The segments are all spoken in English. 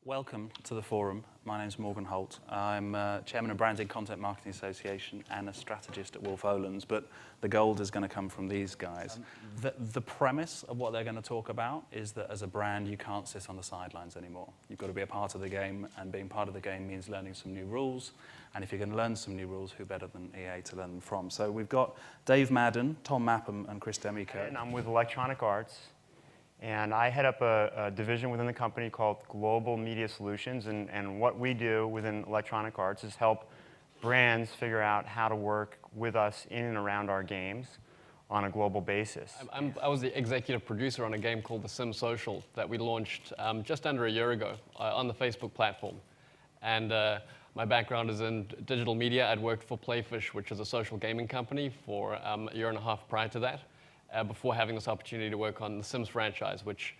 Welcome to the forum. My name is Morgan Holt. I'm Chairman of Branding Content Marketing Association and a strategist at Wolf Olins, but the gold is going to come from these guys. The premise of what they're going to talk about is that as a brand, you can't sit on the sidelines anymore. You've got to be a part of the game, and being part of the game means learning some new rules. And if you're going to learn some new rules, who better than EA to learn them from? So we've got Dave Madden, Tom Mapham, and Chris Demico. And I'm with Electronic Arts. And I head up a division within the company called Global Media Solutions. And what we do within Electronic Arts is help brands figure out how to work with us in and around our games on a global basis. I was the executive producer on a game called The Sims Social that we launched just under a year ago on the Facebook platform. And my background is in digital media. I'd worked for Playfish, which is a social gaming company, for a year and a half prior to that. Before having this opportunity to work on the Sims franchise, which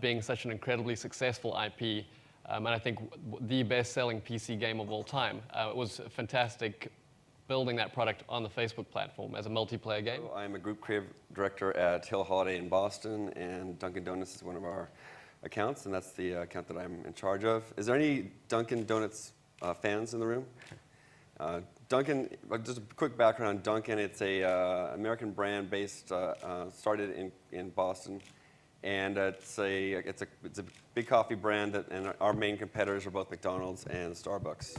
being such an incredibly successful IP, and I think the best-selling PC game of all time, it was fantastic building that product on the Facebook platform as a multiplayer game. I'm a group creative director at Holliday in Boston, and Dunkin' Donuts is one of our accounts, and that's the account that I'm in charge of. Is there any Dunkin' Donuts fans in the room? Dunkin', just a quick background on Dunkin'. It's a American brand based, started in Boston, and it's a big coffee brand and our main competitors are both McDonald's and Starbucks.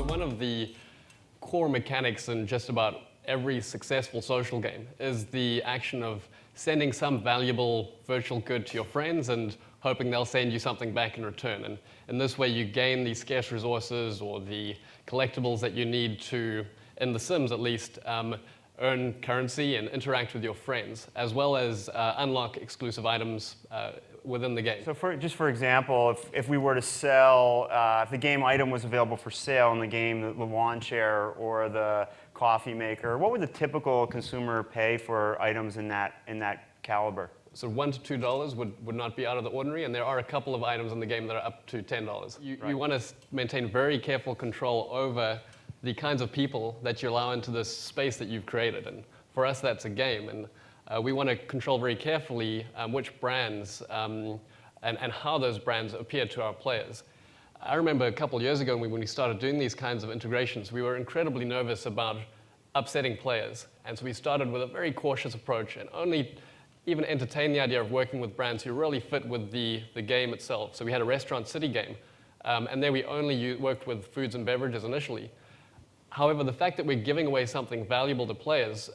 One of the core mechanics in just about every successful social game is the action of sending some valuable virtual good to your friends and hoping they'll send you something back in return. And in this way, you gain these scarce resources or the collectibles that you need to, in The Sims at least, earn currency and interact with your friends, as well as unlock exclusive items within the game. So just for example, if we were to sell, if the game item was available for sale in the game, the lawn chair or the coffee maker, what would the typical consumer pay for items in that caliber? So $1 to $2 would not be out of the ordinary, and there are a couple of items in the game that are up to $10. You want to maintain very careful control over the kinds of people that you allow into this space that you've created. And for us, that's a game. And we want to control very carefully which brands and how those brands appear to our players. I remember a couple of years ago when we started doing these kinds of integrations, we were incredibly nervous about upsetting players. And so we started with a very cautious approach and only even entertain the idea of working with brands who really fit with the game itself. So we had a Restaurant City game, and there we only worked with foods and beverages initially. However, the fact that we're giving away something valuable to players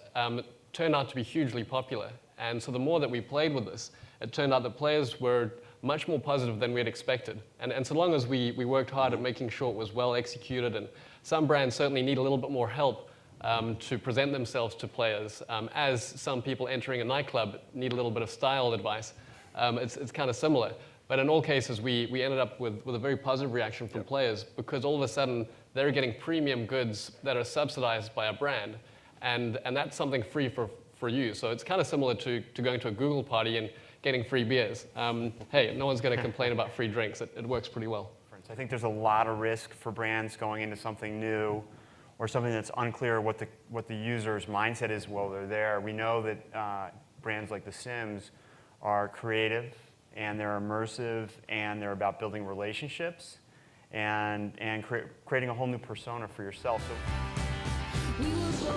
turned out to be hugely popular. And so the more that we played with this, it turned out that players were much more positive than we had expected. And so long as we worked hard at making sure it was well executed, and some brands certainly need a little bit more help to present themselves to players, as some people entering a nightclub need a little bit of style advice. It's kind of similar. But in all cases, we ended up with a very positive reaction from players, because all of a sudden they're getting premium goods that are subsidized by a brand, and that's something free for you. So it's kind of similar to going to a Google party and getting free beers. Hey, no one's going to complain about free drinks. It works pretty well. I think there's a lot of risk for brands going into something new or something that's unclear what the user's mindset is while they're there. We know that brands like The Sims are creative, and they're immersive, and they're about building relationships and creating a whole new persona for yourself. So